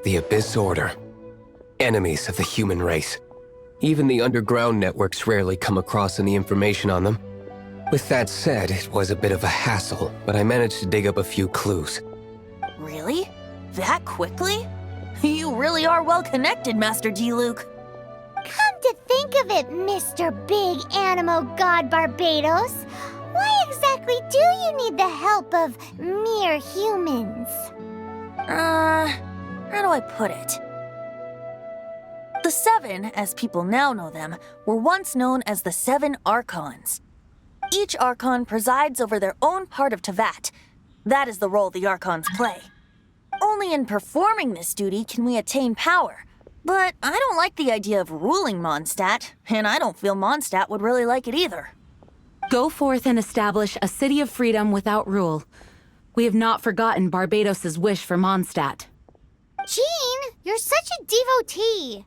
The Abyss Order. Enemies of the human race. Even the underground networks rarely come across any information on them. With that said, it was a bit of a hassle, but I managed to dig up a few clues. Really? That quickly? You really are well connected, Master D-Luke. Come to think of it, Mr. Big Animo God Barbados, why exactly do you need the help of mere humans? How do I put it? The Seven, as people now know them, were once known as the Seven Archons. Each Archon presides over their own part of Teyvat. That is the role the Archons play. Only in performing this duty can we attain power. But I don't like the idea of ruling Mondstadt, and I don't feel Mondstadt would really like it either. Go forth and establish a city of freedom without rule. We have not forgotten Barbados' wish for Mondstadt. Jean, you're such a devotee.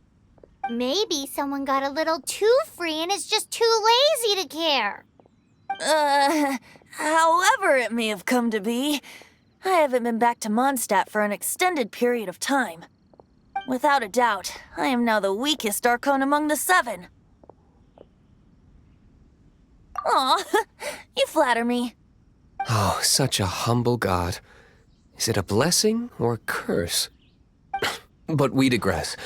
Maybe someone got a little too free and is just too lazy to care. However it may have come to be, I haven't been back to Mondstadt for an extended period of time. Without a doubt, I am now the weakest Archon among the Seven. Aw, you flatter me. Oh, such a humble god. Is it a blessing or a curse? But we digress.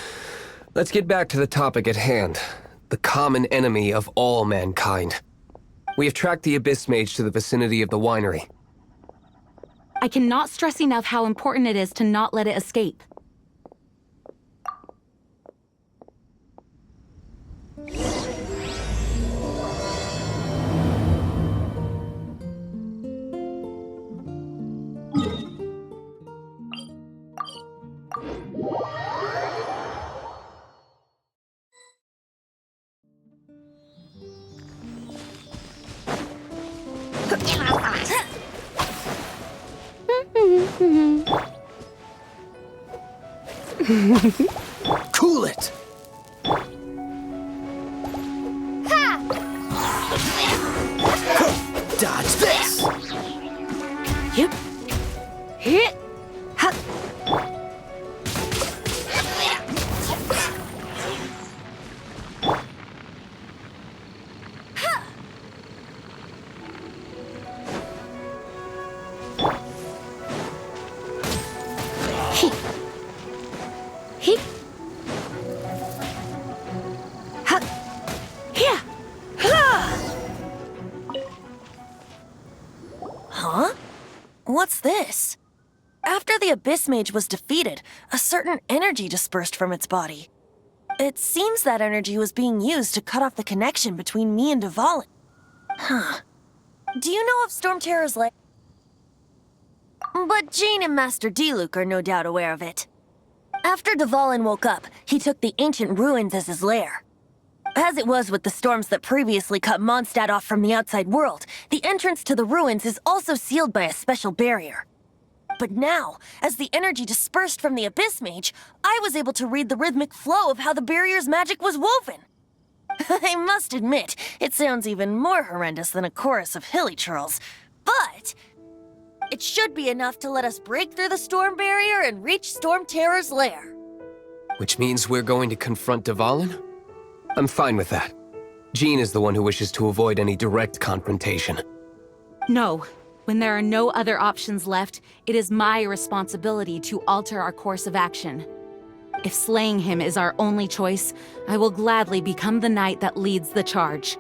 Let's get back to the topic at hand. The common enemy of all mankind. We have tracked the Abyss Mage to the vicinity of the winery. I cannot stress enough how important it is to not let it escape. Cool it! Dodge this! Yep. Hit. Ha. He. Ha. Yeah. Ha. Huh? What's this? After the Abyss Mage was defeated, a certain energy dispersed from its body. It seems that energy was being used to cut off the connection between me and Dvalin. Huh. Do you know of Storm Terror's lair? But Jean and Master D-Luke are no doubt aware of it. After Dvalin woke up, he took the ancient ruins as his lair. As it was with the storms that previously cut Mondstadt off from the outside world, the entrance to the ruins is also sealed by a special barrier. But now, as the energy dispersed from the Abyss Mage, I was able to read the rhythmic flow of how the barrier's magic was woven. I must admit, it sounds even more horrendous than a chorus of hilly churls, but it should be enough to let us break through the storm barrier and reach Storm Terror's lair. Which means we're going to confront Dvalin? I'm fine with that. Jean is the one who wishes to avoid any direct confrontation. No. When there are no other options left, it is my responsibility to alter our course of action. If slaying him is our only choice, I will gladly become the knight that leads the charge.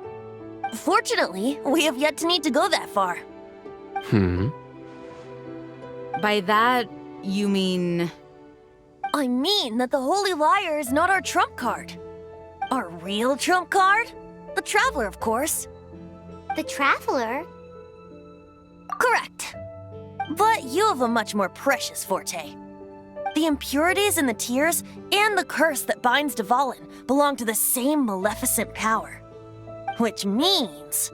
Fortunately, we have yet to need to go that far. By that, you mean... I mean that the Holy Liar is not our trump card. Our real trump card? The Traveler, of course. The Traveler? Correct. But you have a much more precious forte. The impurities in the tears and the curse that binds Dvalin belong to the same maleficent power. Which means...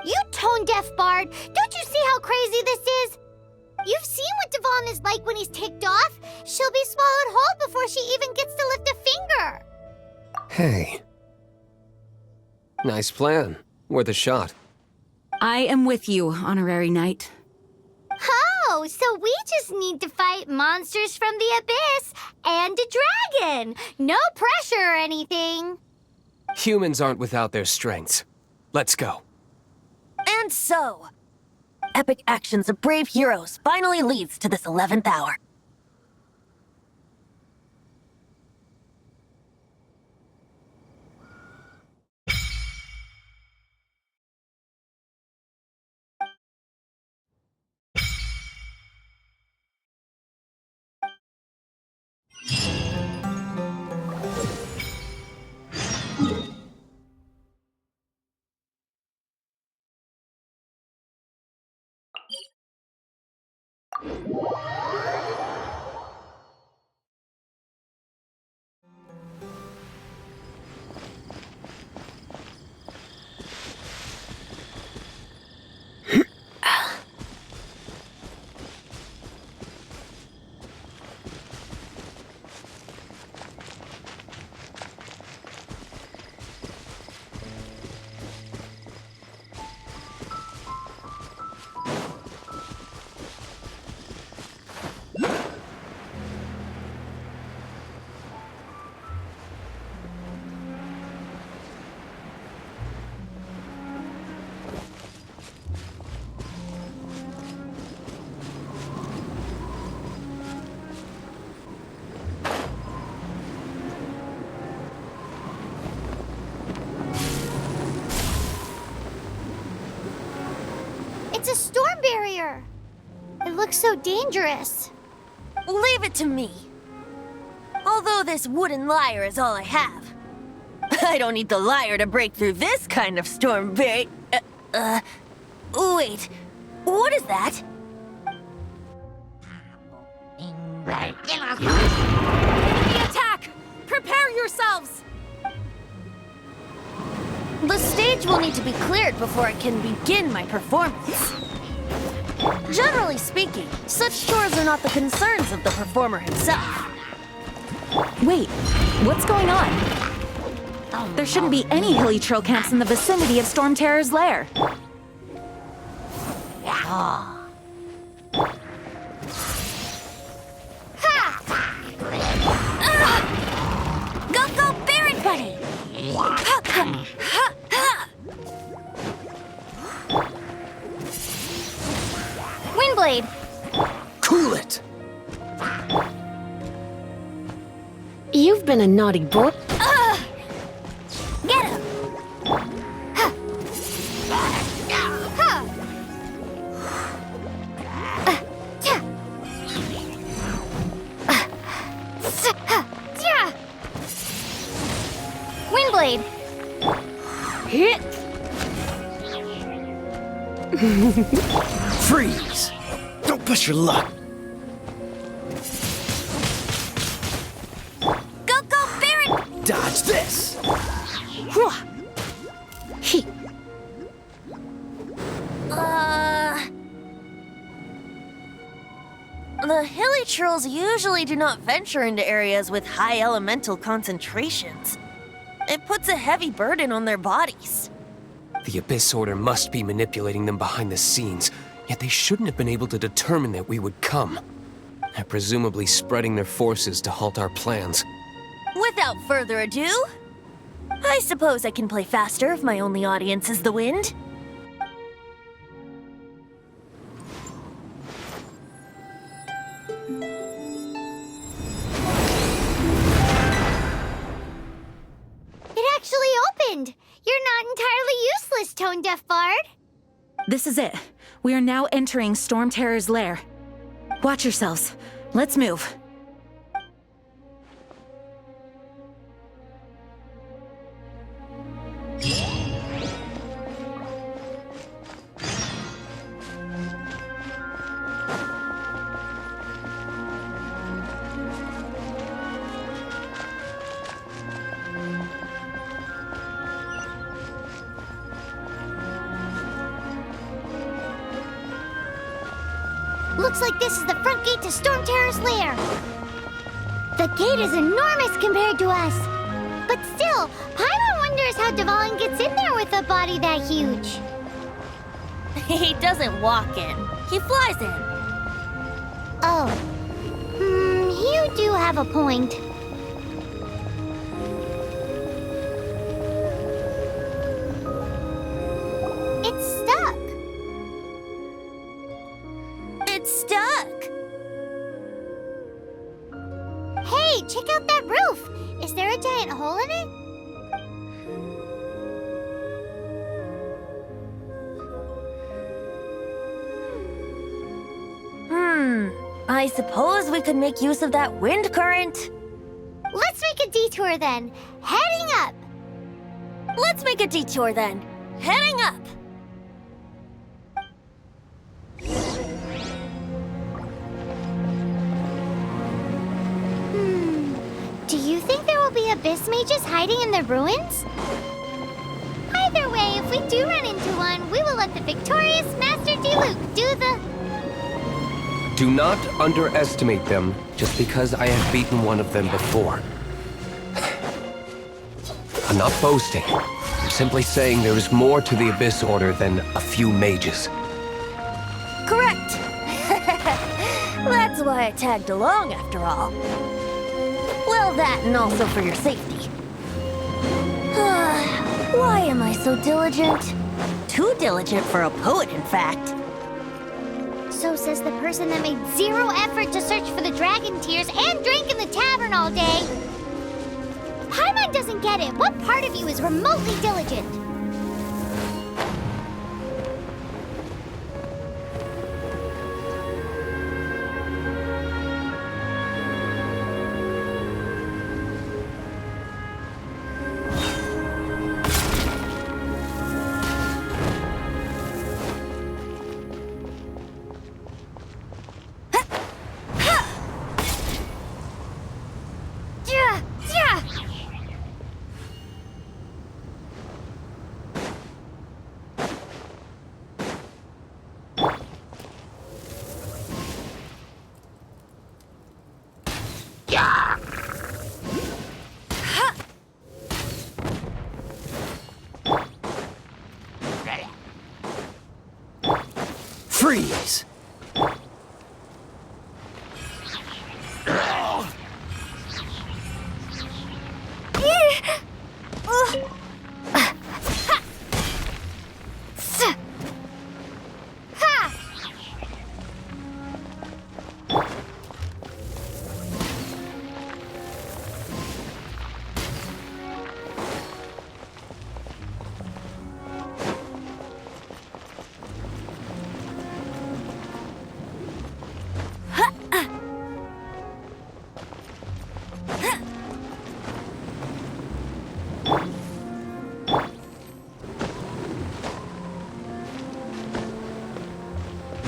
You tone-deaf bard! Don't you see how crazy this is? You've seen what Dvalin is like when he's ticked off. She'll be swallowed whole before she even gets to lift a finger. Hey. Nice plan. Worth a shot. I am with you, honorary knight. Oh, so we just need to fight monsters from the abyss and a dragon. No pressure or anything. Humans aren't without their strengths. Let's go. And so, epic actions of brave heroes finally leads to this 11th hour. It's a storm barrier. It looks so dangerous. Leave it to me. Although this wooden lyre is all I have. I don't need the lyre to break through this kind of storm wait, what is that? The attack! Prepare yourselves! The stage will need to be cleared before I can begin my performance. Generally speaking, such chores are not the concerns of the performer himself. Wait, what's going on? There shouldn't be any hilly trail camps in the vicinity of Storm Terror's lair. Go, go, Baron Buddy! Windblade. Cool it! You've been a naughty boy. Get him! Windblade. Hit! Freeze! Don't push your luck. Go, go, Baron! Dodge this. The hilly trolls usually do not venture into areas with high elemental concentrations. It puts a heavy burden on their bodies. The Abyss Order must be manipulating them behind the scenes, yet they shouldn't have been able to determine that we would come. They're presumably spreading their forces to halt our plans. Without further ado, I suppose I can play faster if my only audience is the wind. It actually opened. You're not entirely useless, Tone Deaf Bard. This is it. We are now entering Storm Terror's lair. Watch yourselves. Let's move. Looks like this is the front gate to Storm Terror's lair. The gate is enormous compared to us. But still, Paimon wonders how Dvalin gets in there with a body that huge. He doesn't walk in, he flies in. Oh. You do have a point. It's stuck. It's stuck! Hey, check out that roof! Is there a giant hole in it? I suppose we could make use of that wind current. Let's make a detour then. Heading up! Let's make a detour then. Heading up! Do you think there will be abyss mages hiding in the ruins? Either way, if we do run into one, we will let the victorious Master Diluc do the... Do not underestimate them just because I have beaten one of them before. I'm not boasting. I'm simply saying there is more to the Abyss Order than a few mages. Correct! That's why I tagged along after all. Well, that and also for your safety. Why am I so diligent? Too diligent for a poet, in fact. So says the person that made zero effort to search for the dragon tears and drank in the tavern all day. Paimon doesn't get it. What part of you is remotely diligent? Freeze!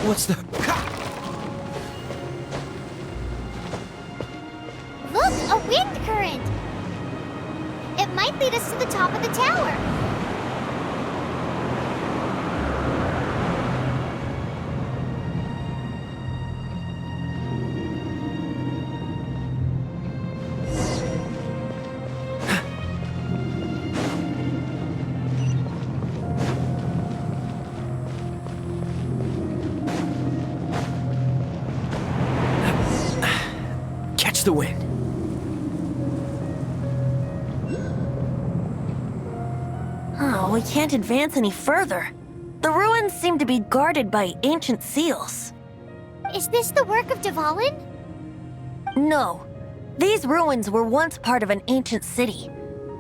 What's the... Look, a wind current! It might lead us to the top of the tower. Catch the wind. Oh, we can't advance any further. The ruins seem to be guarded by ancient seals. Is this the work of Dvalin? No. These ruins were once part of an ancient city.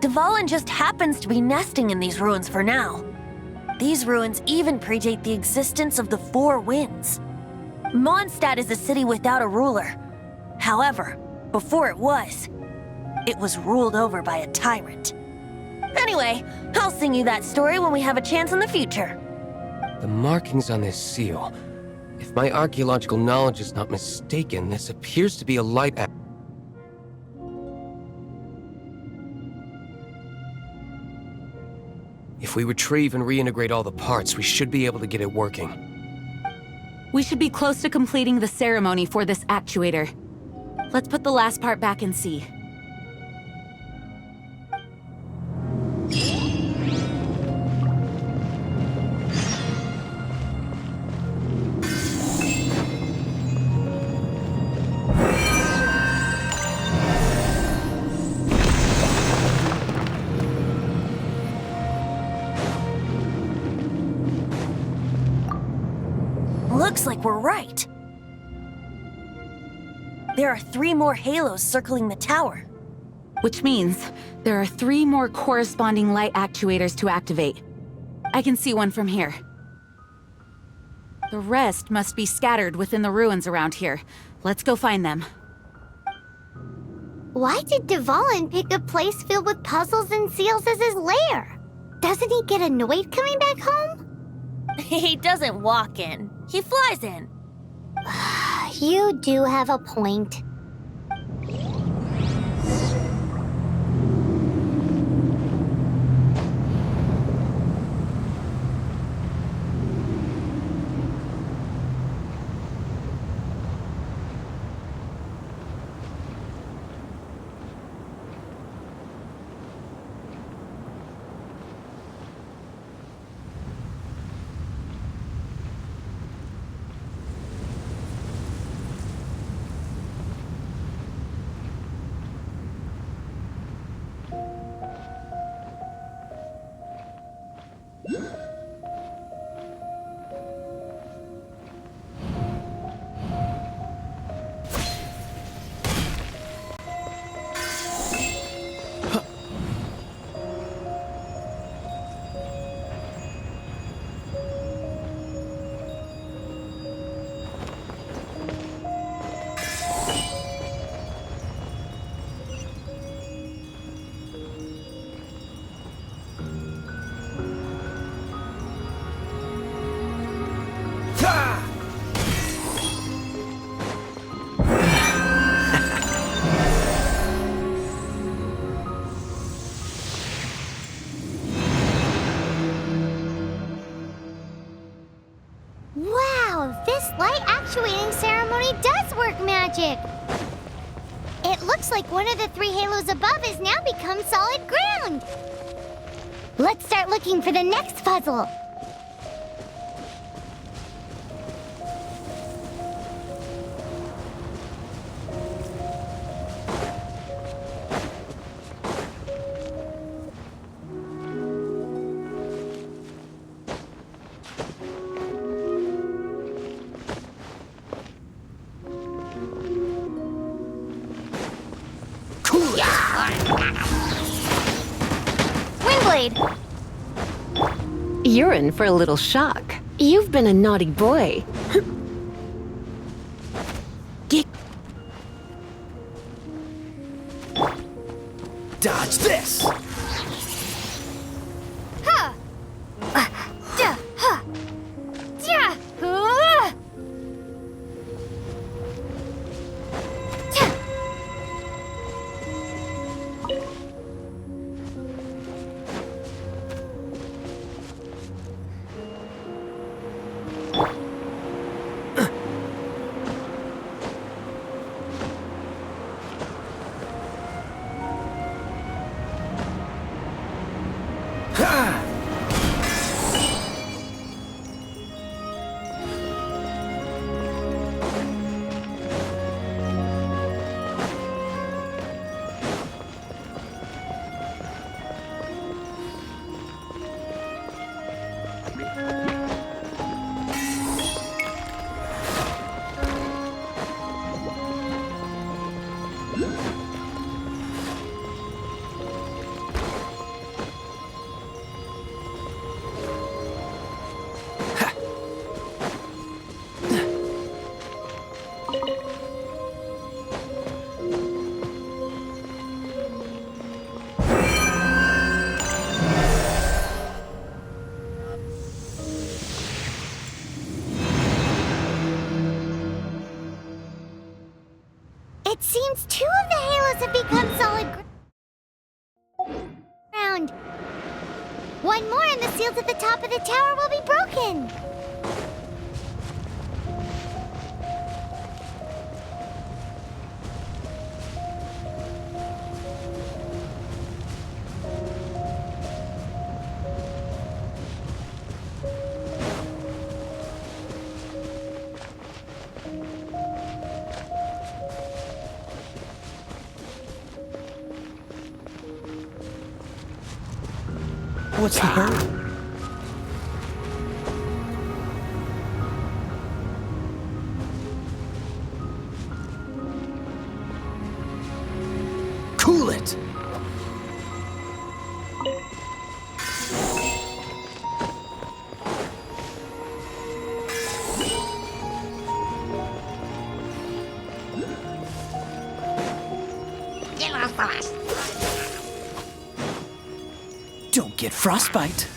Dvalin just happens to be nesting in these ruins for now. These ruins even predate the existence of the Four Winds. Mondstadt is a city without a ruler. However, before it was ruled over by a tyrant. Anyway, I'll sing you that story when we have a chance in the future. The markings on this seal. If my archaeological knowledge is not mistaken, this appears to be a light. If we retrieve and reintegrate all the parts, we should be able to get it working. We should be close to completing the ceremony for this actuator. Let's put the last part back and see. were right. There are 3 more halos circling the tower. Which means there are 3 more corresponding light actuators to activate. I can see one from here. The rest must be scattered within the ruins around here. Let's go find them. Why did Dvalin pick a place filled with puzzles and seals as his lair? Doesn't he get annoyed coming back home? He doesn't walk in. He flies in. You do have a point. Wow, this light actuating ceremony does work magic! It looks like one of the 3 halos above has now become solid ground! Let's start looking for the next puzzle! Windblade! You're in for a little shock. You've been a naughty boy. Dodge this! Ha! Ja! Ha! Ja! Ja! It seems 2 of the halos have become solid ground. One more and the seals at the top of the tower will be broken. What's the hurry? it! Don't get frostbite.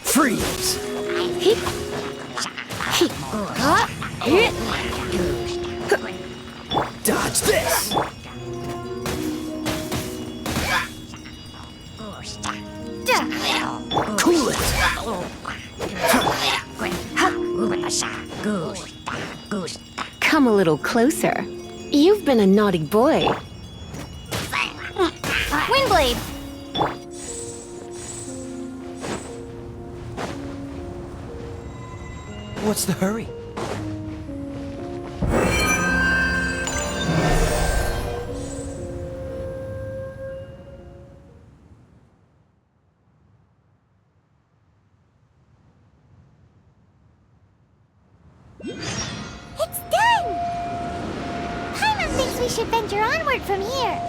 Freeze! Dodge this! Cool it! Come a little closer. You've been a naughty boy. Windblade! What's the hurry? It's done! Paimon thinks we should venture onward from here.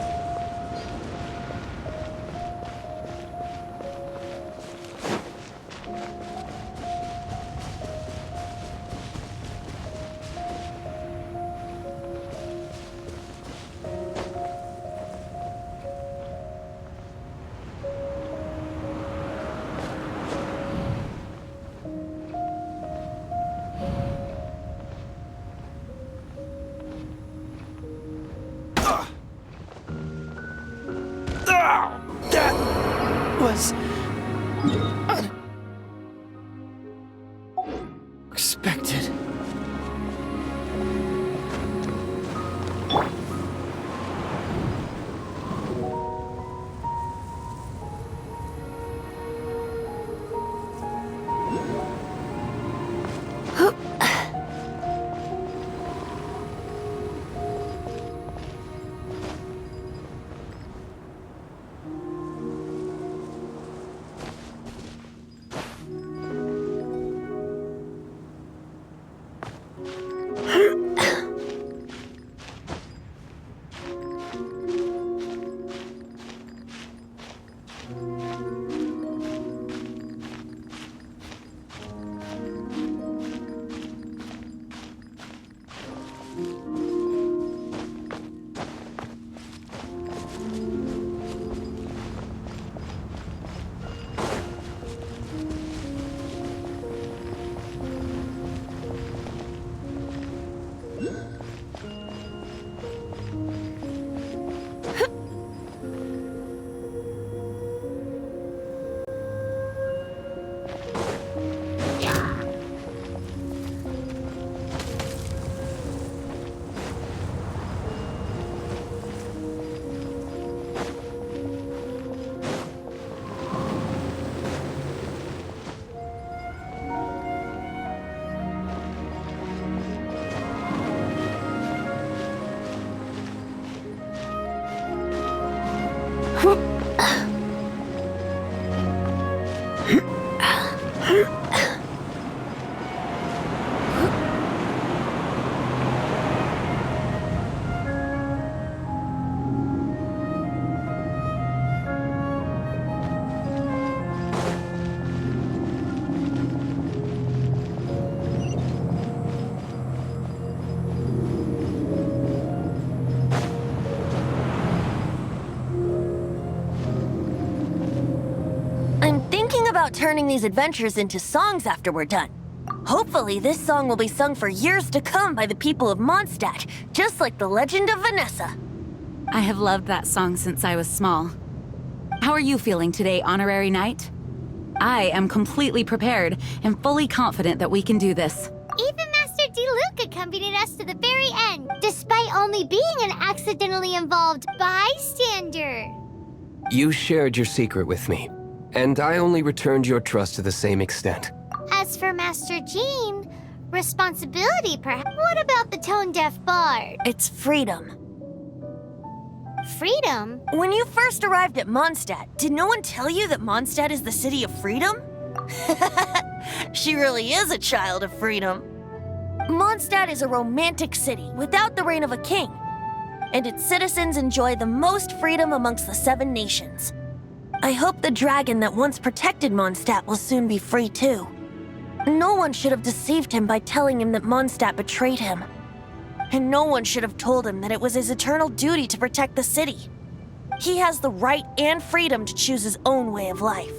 That was unexpected. About turning these adventures into songs after we're done. Hopefully, this song will be sung for years to come by the people of Mondstadt, just like the legend of Vanessa. I have loved that song since I was small. How are you feeling today, Honorary Knight? I am completely prepared and fully confident that we can do this. Even Master Diluc accompanied us to the very end, despite only being an accidentally involved bystander. You shared your secret with me, and I only returned your trust to the same extent. As for Master Jean, responsibility perhaps. What about the tone-deaf bard? It's freedom. Freedom? When you first arrived at Mondstadt, did no one tell you that Mondstadt is the city of freedom? She really is a child of freedom. Mondstadt is a romantic city without the reign of a king, and its citizens enjoy the most freedom amongst the 7 nations. I hope the dragon that once protected Mondstadt will soon be free too. No one should have deceived him by telling him that Mondstadt betrayed him. And no one should have told him that it was his eternal duty to protect the city. He has the right and freedom to choose his own way of life.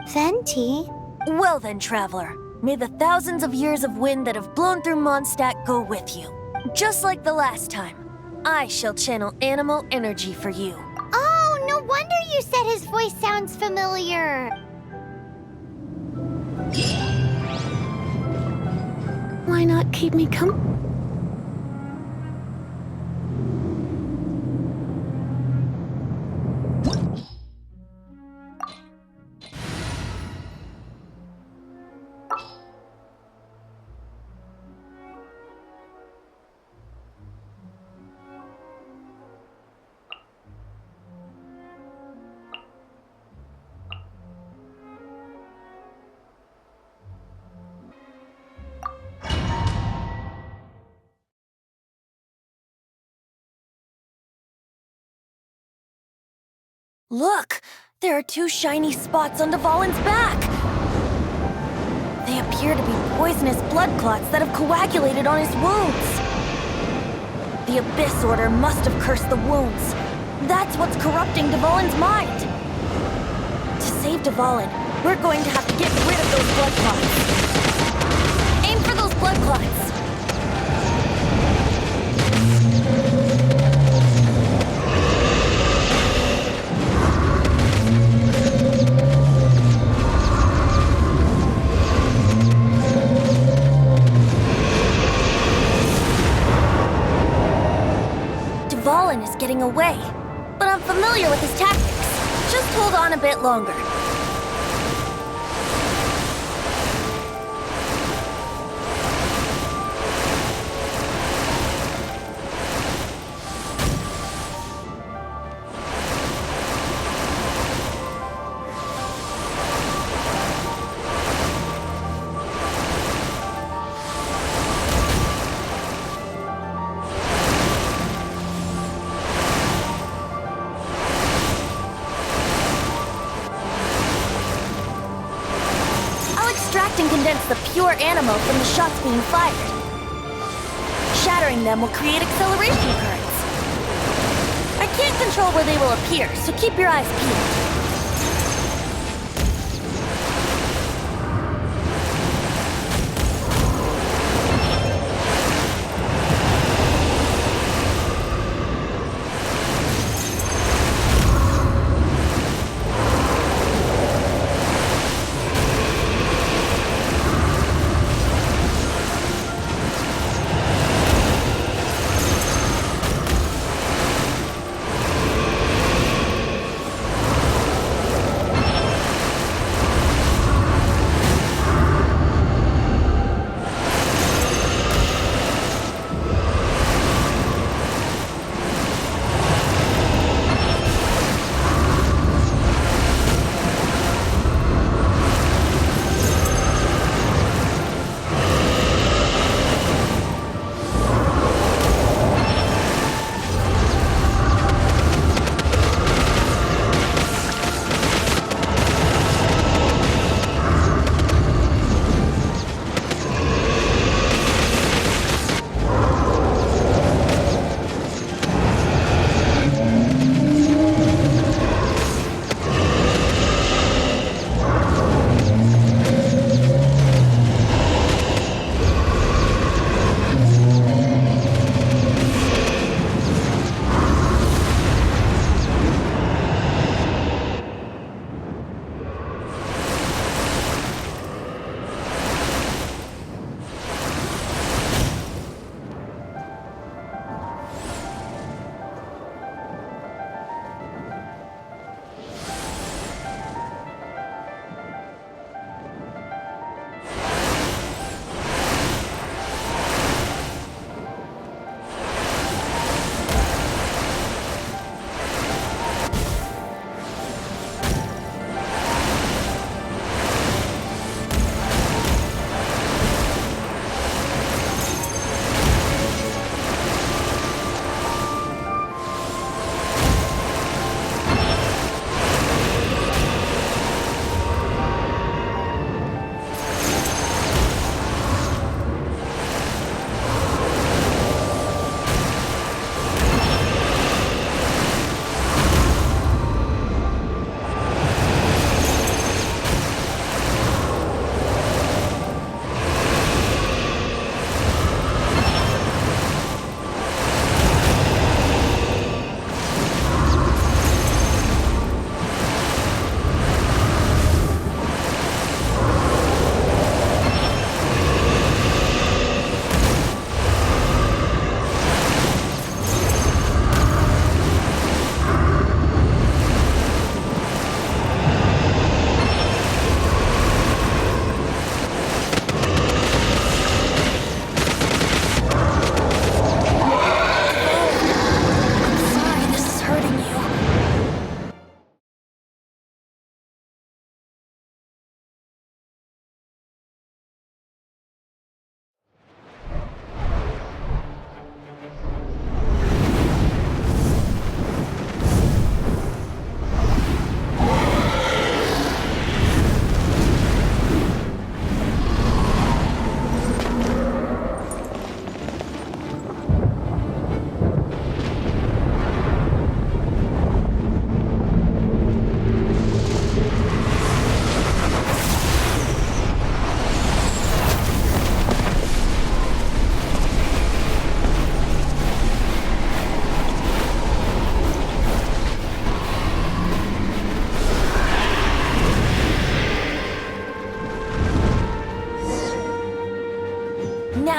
Venti? Well then, traveler, may the thousands of years of wind that have blown through Mondstadt go with you. Just like the last time, I shall channel animal energy for you. Oh, no wonder you said his voice sounds familiar. Why not keep me company? Look! There are 2 shiny spots on Dvalin's back! They appear to be poisonous blood clots that have coagulated on his wounds. The Abyss Order must have cursed the wounds. That's what's corrupting Dvalin's mind. To save Dvalin, we're going to have to get rid of those blood clots. Aim for those blood clots! Dvalin is getting away, but I'm familiar with his tactics. Just hold on a bit longer. And condense the pure animal from the shots being fired. Shattering them will create acceleration currents. I can't control where they will appear, so keep your eyes peeled.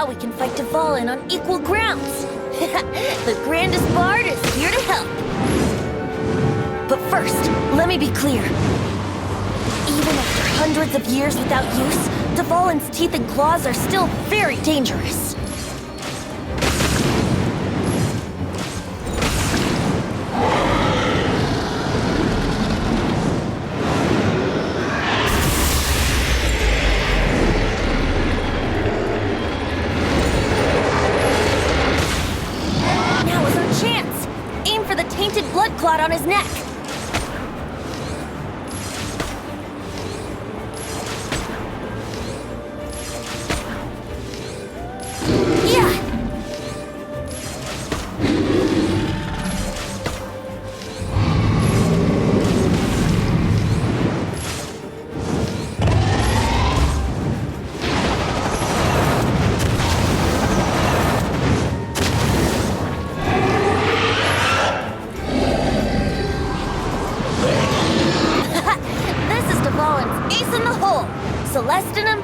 Now we can fight Dvalin on equal grounds. The grandest bard is here to help. But first, let me be clear. Even after hundreds of years without use, Dvalin's teeth and claws are still very dangerous. Now is our chance! Aim for the tainted blood clot on his neck.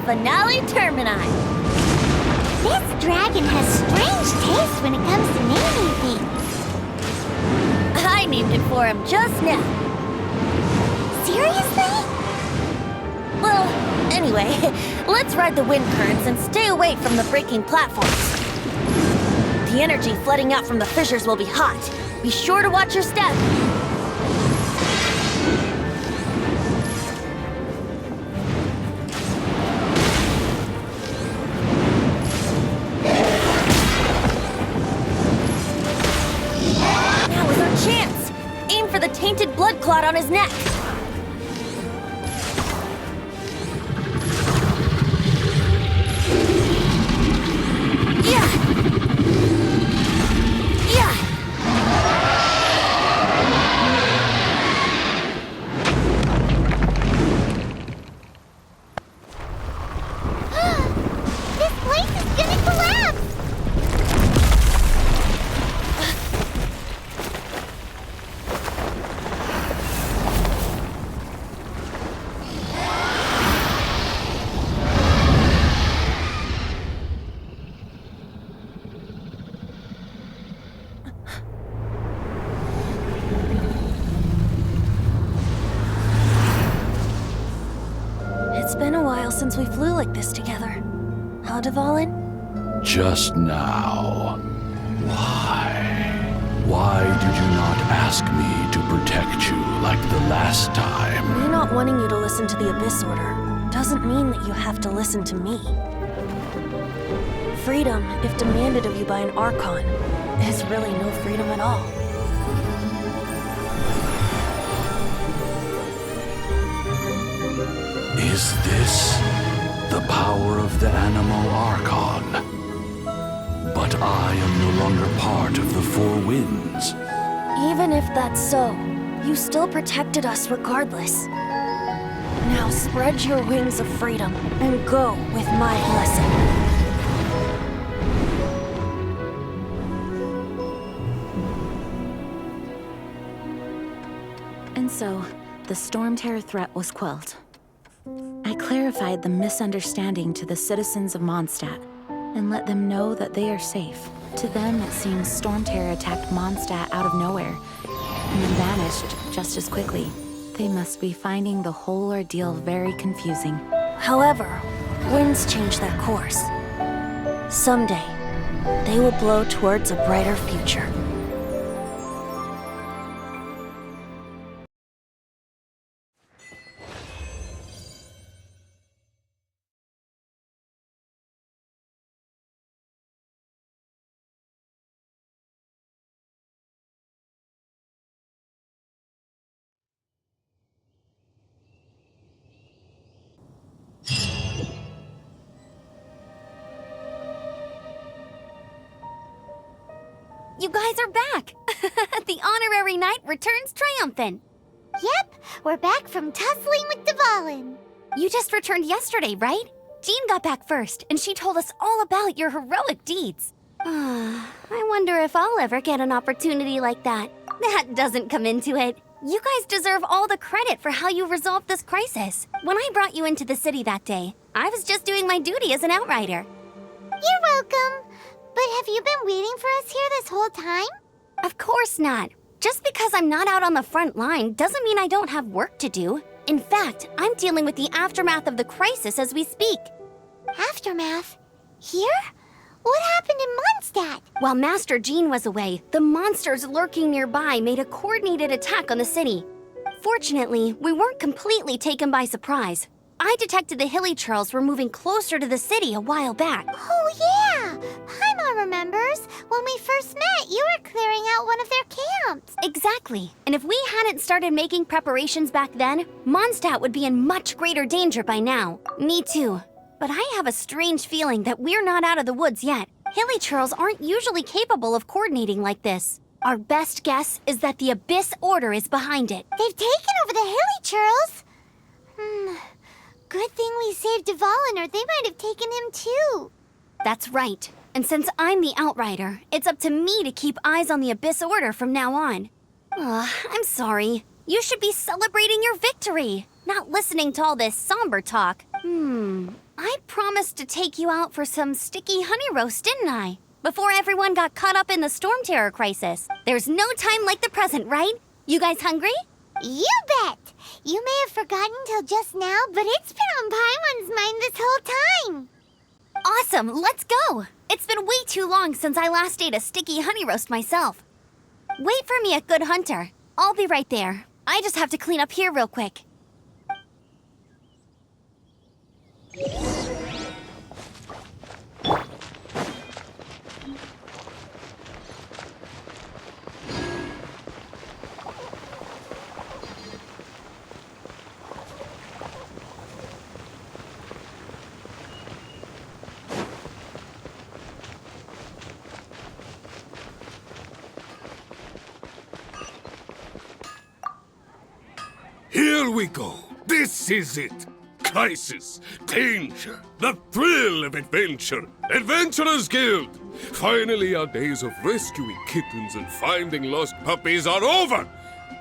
Finale Termini. This dragon has strange taste when it comes to naming things. I named it for him just now. Seriously? Well, anyway, let's ride the wind currents and stay away from the breaking platforms. The energy flooding out from the fissures will be hot. Be sure to watch your step. The tainted blood clot on his neck. Yeah. Yeah. This place is gonna collapse. It's been a while since we flew like this together. Huh, Dvalin? Just now. Why? Why did you not ask me to protect you like the last time? Me not wanting you to listen to the Abyss Order doesn't mean that you have to listen to me. Freedom, if demanded of you by an Archon, is really no freedom at all. Is this the power of the Animal Archon? But I am no longer part of the Four Winds. Even if that's so, you still protected us regardless. Now spread your wings of freedom and go with my blessing. And so, the Storm Terror threat was quelled. I clarified the misunderstanding to the citizens of Mondstadt and let them know that they are safe. To them, it seems Storm Terror attacked Mondstadt out of nowhere and then vanished just as quickly. They must be finding the whole ordeal very confusing. However, winds change their course. Someday, they will blow towards a brighter future. You guys are back! The honorary knight returns triumphant. Yep, we're back from tussling with Dvalin. You just returned yesterday, right? Jean got back first, and she told us all about your heroic deeds. I wonder if I'll ever get an opportunity like that. That doesn't come into it. You guys deserve all the credit for how you resolved this crisis. When I brought you into the city that day, I was just doing my duty as an outrider. You're welcome. But have you been waiting for us here this whole time? Of course not. Just because I'm not out on the front line doesn't mean I don't have work to do. In fact, I'm dealing with the aftermath of the crisis as we speak. Aftermath? Here? What happened in Mondstadt? While Master Jean was away, the monsters lurking nearby made a coordinated attack on the city. Fortunately, we weren't completely taken by surprise. I detected the Hilly Churls were moving closer to the city a while back. Oh, yeah! Paimon remembers. When we first met, you were clearing out one of their camps. Exactly. And if we hadn't started making preparations back then, Mondstadt would be in much greater danger by now. Me too. But I have a strange feeling that we're not out of the woods yet. Hilly Churls aren't usually capable of coordinating like this. Our best guess is that the Abyss Order is behind it. They've taken over the Hilly Churls. Good thing we saved Dvalin, or they might have taken him too. That's right. And since I'm the Outrider, it's up to me to keep eyes on the Abyss Order from now on. I'm sorry. You should be celebrating your victory, not listening to all this somber talk. I promised to take you out for some sticky honey roast, didn't I? Before everyone got caught up in the Storm Terror crisis. There's no time like the present, right? You guys hungry? You bet! You may have forgotten till just now, but it's been on Paimon's mind this whole time. Awesome, let's go! It's been way too long since I last ate a sticky honey roast myself. Wait for me at Good Hunter. I'll be right there. I just have to clean up here real quick. Here we go. This is it. Crisis, danger, the thrill of adventure. Adventurers Guild. Finally, our days of rescuing kittens and finding lost puppies are over.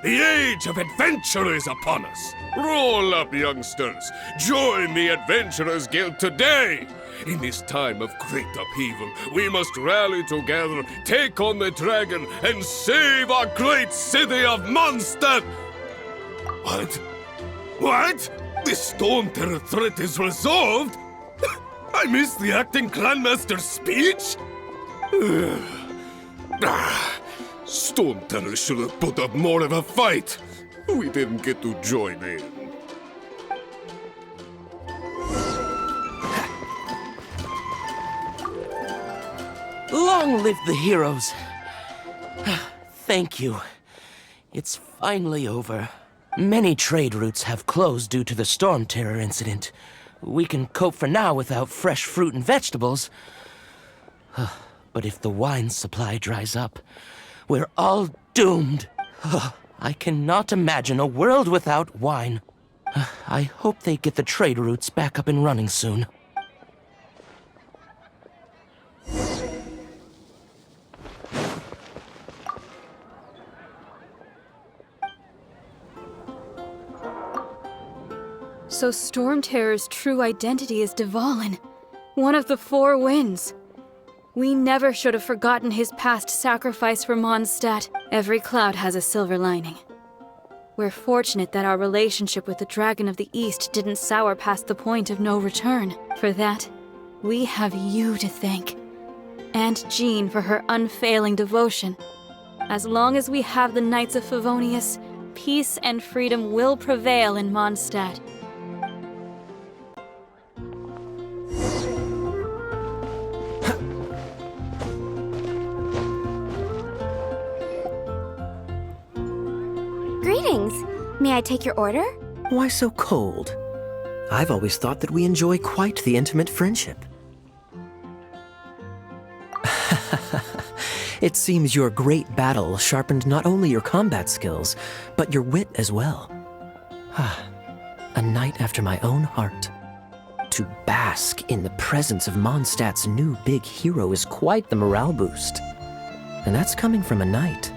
The age of adventure is upon us. Roll up, youngsters. Join the Adventurers Guild today. In this time of great upheaval, we must rally together, take on the dragon, and save our great city of Mondstadt. What? What? The Storm Terror threat is resolved? I missed the acting clanmaster's speech? Storm Terror should have put up more of a fight. We didn't get to join in. Long live the heroes. Thank you. It's finally over. Many trade routes have closed due to the Storm Terror incident. We can cope for now without fresh fruit and vegetables. But if the wine supply dries up, we're all doomed. I cannot imagine a world without wine. I hope they get the trade routes back up and running soon. So Storm Terror's true identity is Dvalin, one of the Four Winds. We never should have forgotten his past sacrifice for Mondstadt. Every cloud has a silver lining. We're fortunate that our relationship with the Dragon of the East didn't sour past the point of no return. For that, we have you to thank. And Jean for her unfailing devotion. As long as we have the Knights of Favonius, peace and freedom will prevail in Mondstadt. Greetings. May I take your order? Why so cold? I've always thought that we enjoy quite the intimate friendship. It seems your great battle sharpened not only your combat skills, but your wit as well. A knight after my own heart. To bask in the presence of Mondstadt's new big hero is quite the morale boost. And that's coming from a knight.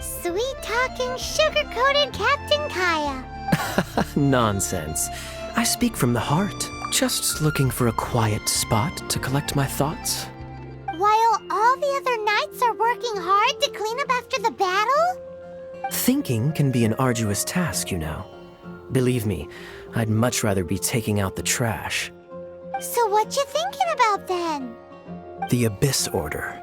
Sweet-talking, sugar-coated Captain Kaya. Nonsense. I speak from the heart. Just looking for a quiet spot to collect my thoughts. While all the other knights are working hard to clean up after the battle? Thinking can be an arduous task, you know. Believe me, I'd much rather be taking out the trash. So what you thinking about then? The Abyss Order.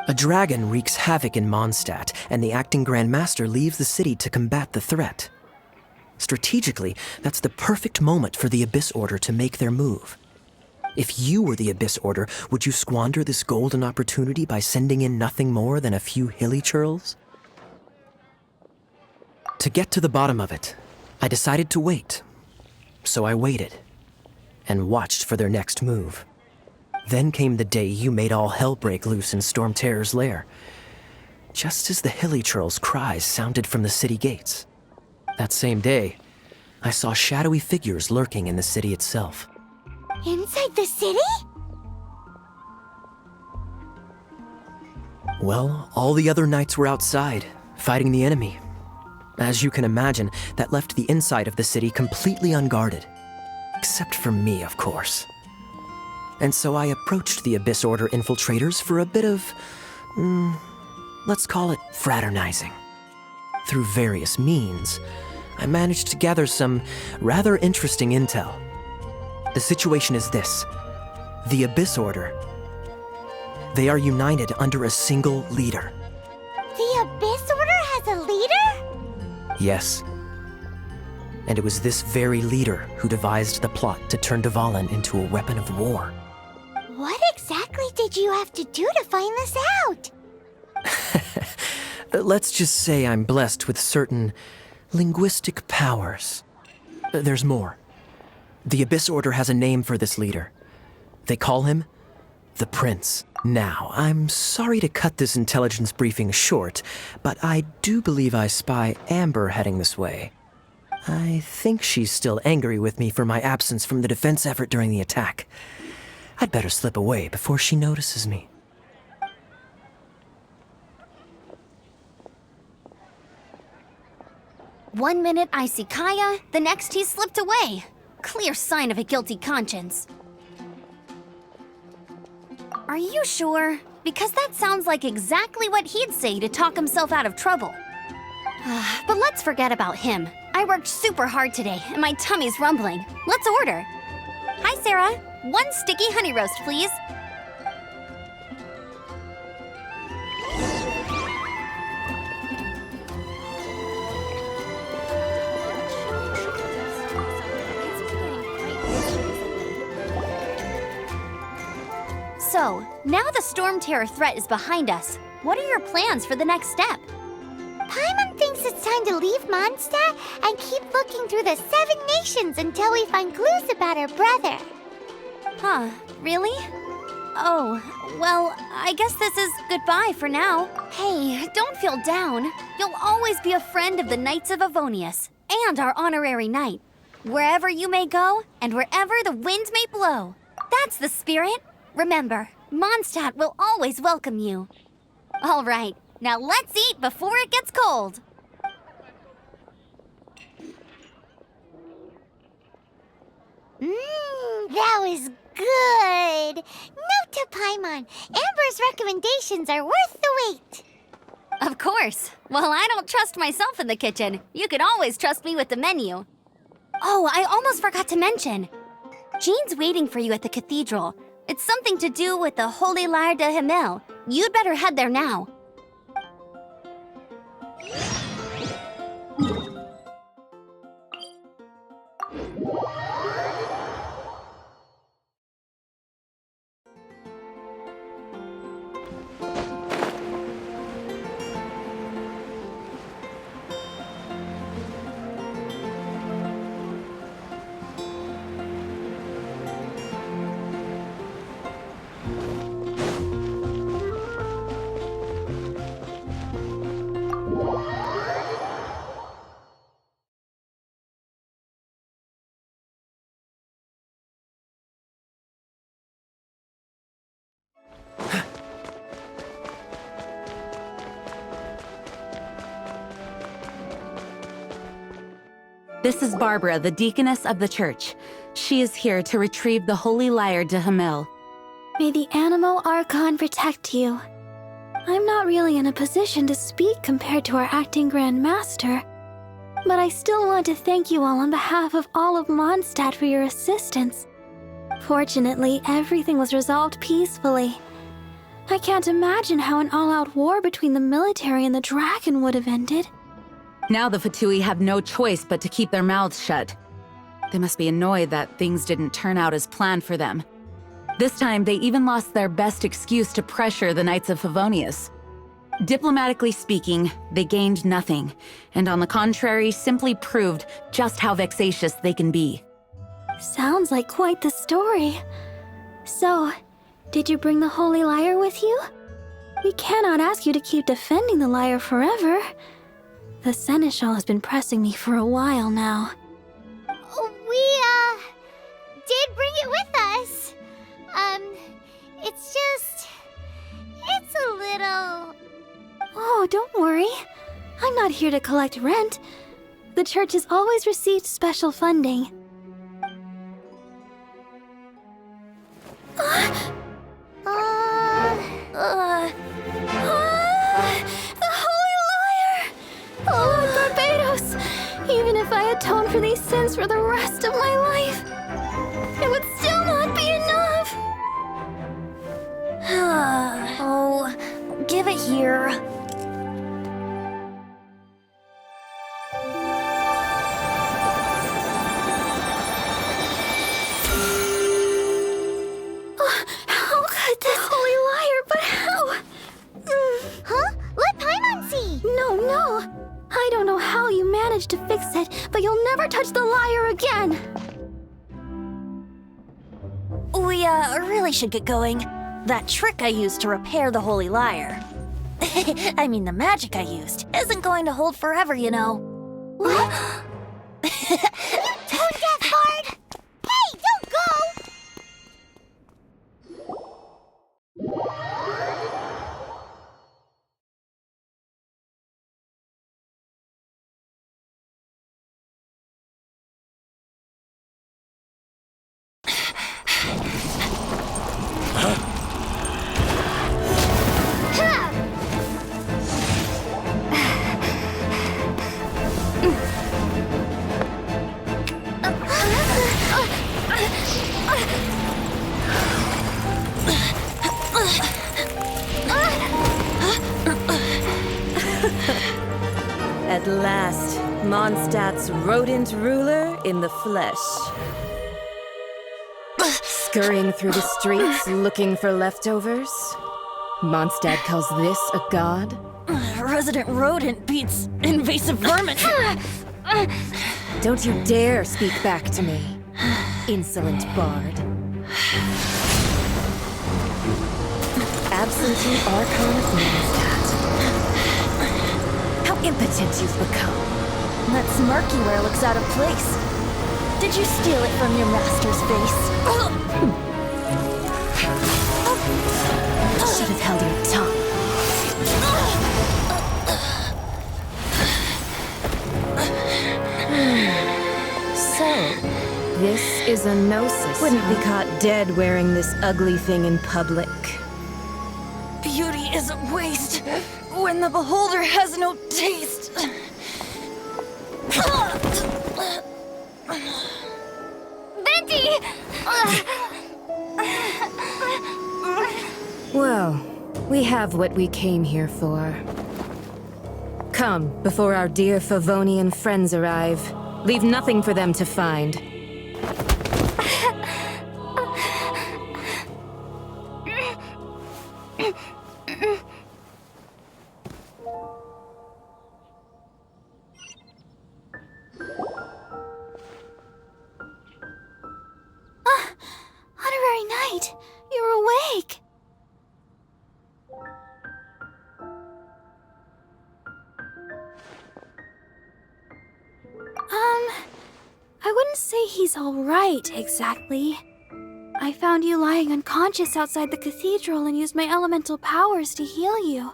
A dragon wreaks havoc in Mondstadt, and the acting Grand Master leaves the city to combat the threat. Strategically, that's the perfect moment for the Abyss Order to make their move. If you were the Abyss Order, would you squander this golden opportunity by sending in nothing more than a few hilly churls? To get to the bottom of it, I decided to wait. So I waited, and watched for their next move. Then came the day you made all hell break loose in Storm Terror's lair, just as the hilly churls' cries sounded from the city gates. That same day, I saw shadowy figures lurking in the city itself. Inside the city? Well, all the other knights were outside, fighting the enemy. As you can imagine, that left the inside of the city completely unguarded. Except for me, of course. And so I approached the Abyss Order infiltrators for a bit of, let's call it fraternizing. Through various means, I managed to gather some rather interesting intel. The situation is this. The Abyss Order. They are united under a single leader. The Abyss Order has a leader? Yes. And it was this very leader who devised the plot to turn Dvalin into a weapon of war. What exactly did you have to do to find this out? Let's just say I'm blessed with certain linguistic powers. There's more. The Abyss Order has a name for this leader. They call him the Prince. Now, I'm sorry to cut this intelligence briefing short, but I do believe I spy Amber heading this way. I think she's still angry with me for my absence from the defense effort during the attack. I'd better slip away before she notices me. One minute I see Kaya, the next he slipped away. Clear sign of a guilty conscience. Are you sure? Because that sounds like exactly what he'd say to talk himself out of trouble. But let's forget about him. I worked super hard today, and my tummy's rumbling. Let's order. Hi, Sarah. 1 sticky honey roast, please. So, now the Storm Terror threat is behind us. What are your plans for the next step? Paimon thinks it's time to leave Mondstadt and keep looking through the 7 nations until we find clues about her brother. Huh, really? Oh, well, I guess this is goodbye for now. Hey, don't feel down. You'll always be a friend of the Knights of Avonius, and our honorary knight. Wherever you may go, and wherever the wind may blow. That's the spirit. Remember, Mondstadt will always welcome you. All right, now let's eat before it gets cold. That was good. Note to Paimon, Amber's recommendations are worth the wait. Of course. Well, I don't trust myself in the kitchen. You can always trust me with the menu. Oh, I almost forgot to mention. Jean's waiting for you at the cathedral. It's something to do with the Holy Lyre de Himmel. You'd better head there now. This is Barbara, the deaconess of the church. She is here to retrieve the Holy Lyre de Hamel. May the Animo Archon protect you. I'm not really in a position to speak compared to our acting Grand Master, but I still want to thank you all on behalf of all of Mondstadt for your assistance. Fortunately, everything was resolved peacefully. I can't imagine how an all-out war between the military and the dragon would have ended. Now the Fatui have no choice but to keep their mouths shut. They must be annoyed that things didn't turn out as planned for them. This time, they even lost their best excuse to pressure the Knights of Favonius. Diplomatically speaking, they gained nothing, and on the contrary, simply proved just how vexatious they can be. Sounds like quite the story. So, did you bring the Holy Lyre with you? We cannot ask you to keep defending the lyre forever. The Seneschal has been pressing me for a while now. We, did bring it with us. It's a little... Oh, don't worry. I'm not here to collect rent. The church has always received special funding. The Holy Lyre! Oh, Lord Barbados! Even if I atone for these sins for the rest of my life, it would still not be enough! Oh, give it here. How could this Holy Lyre, but how? Huh? Let Paimon see! No. I don't know how you managed to fix it, but you'll never touch the lyre again! We, really should get going. That trick I used to repair the Holy Lyre. I mean, the magic I used isn't going to hold forever, you know. What? Tone deaf, Bard! Hey, don't go! At last, Mondstadt's rodent ruler in the flesh. Scurrying through the streets looking for leftovers? Mondstadt calls this a god? Resident rodent beats invasive vermin. Don't you dare speak back to me, insolent bard. Absentee Archon of Mondstadt. How impotent you've become. That smirky wear looks out of place. Did you steal it from your master's face? Should have held your tongue. So, this is a gnosis. Wouldn't be caught dead wearing this ugly thing in public. Beauty is a waste when the beholder has no taste. Venti! Well, we have what we came here for. Come, before our dear Favonian friends arrive. Leave nothing for them to find. Honorary Knight, you're awake! I wouldn't say he's alright, exactly. I found you lying unconscious outside the cathedral and used my elemental powers to heal you.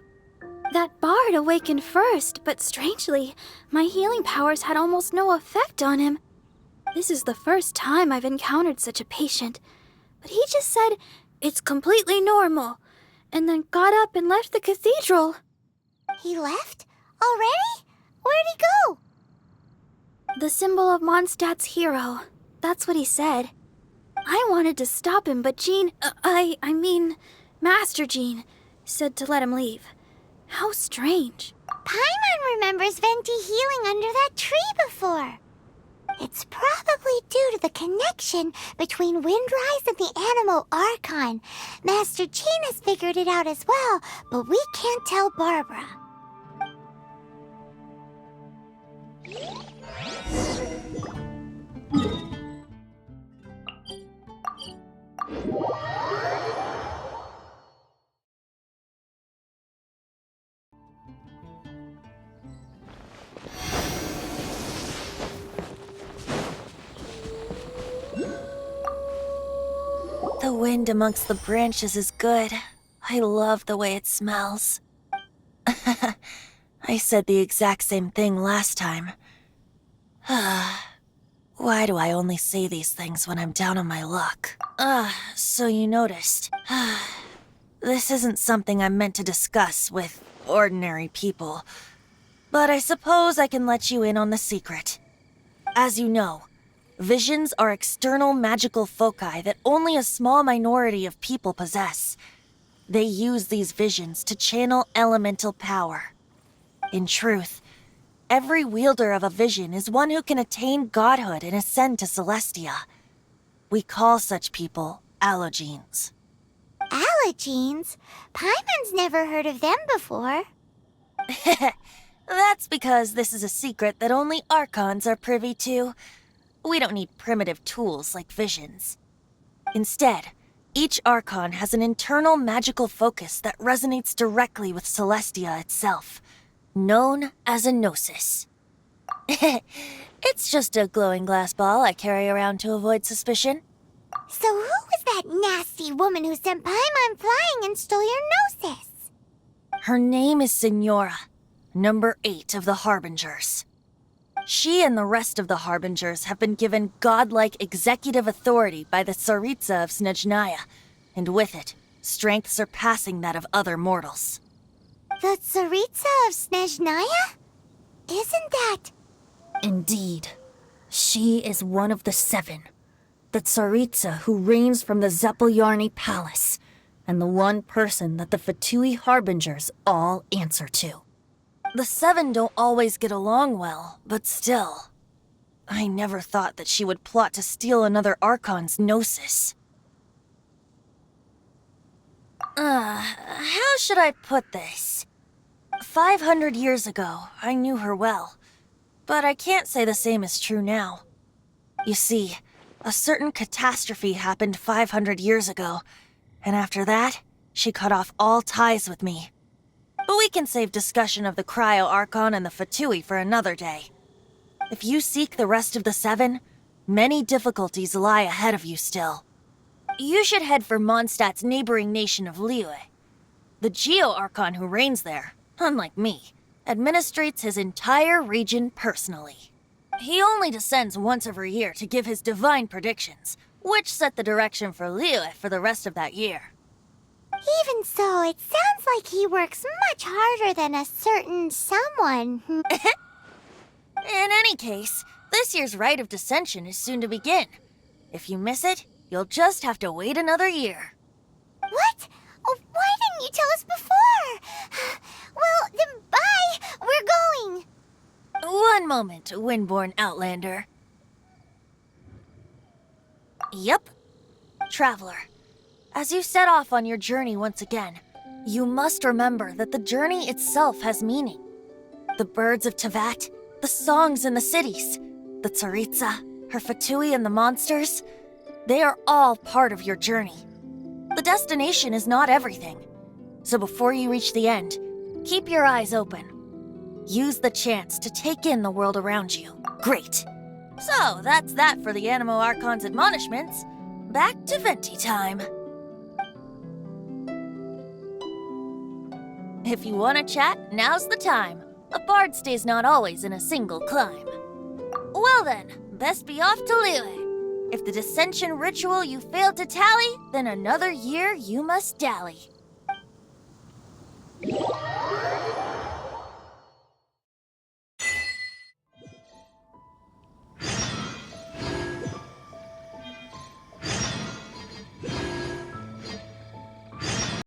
That bard awakened first, but strangely, my healing powers had almost no effect on him. This is the first time I've encountered such a patient, but he just said, "It's completely normal," and then got up and left the cathedral. He left? Already? Where'd he go? The symbol of Mondstadt's hero. That's what he said. I wanted to stop him, but Jean, Master Jean, said to let him leave. How strange. Paimon remembers Venti healing under that tree before. It's probably due to the connection between Windrise and the Animo Archon. Master Jean has figured it out as well, but we can't tell Barbara. The wind amongst the branches is good. I love the way it smells. I said the exact same thing last time. Why do I only say these things when I'm down on my luck? So you noticed. This isn't something I'm meant to discuss with ordinary people. But I suppose I can let you in on the secret. As you know, visions are external magical foci that only a small minority of people possess. They use these visions to channel elemental power. In truth, every wielder of a vision is one who can attain godhood and ascend to Celestia. We call such people allogenes. Allogenes? Paimon's never heard of them before. That's because this is a secret that only Archons are privy to. We don't need primitive tools like visions. Instead, each Archon has an internal magical focus that resonates directly with Celestia itself, known as a gnosis. It's just a glowing glass ball I carry around to avoid suspicion. So who was that nasty woman who sent Paimon flying and stole your gnosis? Her name is Signora, number 8 of the Harbingers. She and the rest of the Harbingers have been given godlike executive authority by the Tsaritsa of Snezhnaya, and with it, strength surpassing that of other mortals. The Tsaritsa of Snezhnaya? Isn't that... Indeed. She is one of the 7. The Tsaritsa who reigns from the Zeppeljorni Palace, and the one person that the Fatui Harbingers all answer to. The 7 don't always get along well, but still. I never thought that she would plot to steal another Archon's gnosis. How should I put this? 500 years ago, I knew her well, but I can't say the same is true now. You see, a certain catastrophe happened 500 years ago, and after that, she cut off all ties with me. But we can save discussion of the Cryo Archon and the Fatui for another day. If you seek the rest of the 7, many difficulties lie ahead of you still. You should head for Mondstadt's neighboring nation of Liyue. The Geo Archon who reigns there, unlike me, administrates his entire region personally. He only descends once every year to give his divine predictions, which set the direction for Liyue for the rest of that year. Even so, it sounds like he works much harder than a certain someone. In any case, this year's Rite of Descension is soon to begin. If you miss it, you'll just have to wait another year. What? Oh, why didn't you tell us before? Well, then bye! We're going! One moment, Windborn Outlander. Yep. Traveler, as you set off on your journey once again, you must remember that the journey itself has meaning. The birds of Tevat, the songs in the cities, the Tsaritsa, her Fatui and the monsters, they are all part of your journey. The destination is not everything. So before you reach the end, keep your eyes open. Use the chance to take in the world around you. Great. So that's that for the Animo Archon's admonishments. Back to Venti time. If you want to chat, now's the time. A bard stays not always in a single clime. Well then, best be off to Liyue. If the dissension ritual you failed to tally, then another year you must dally.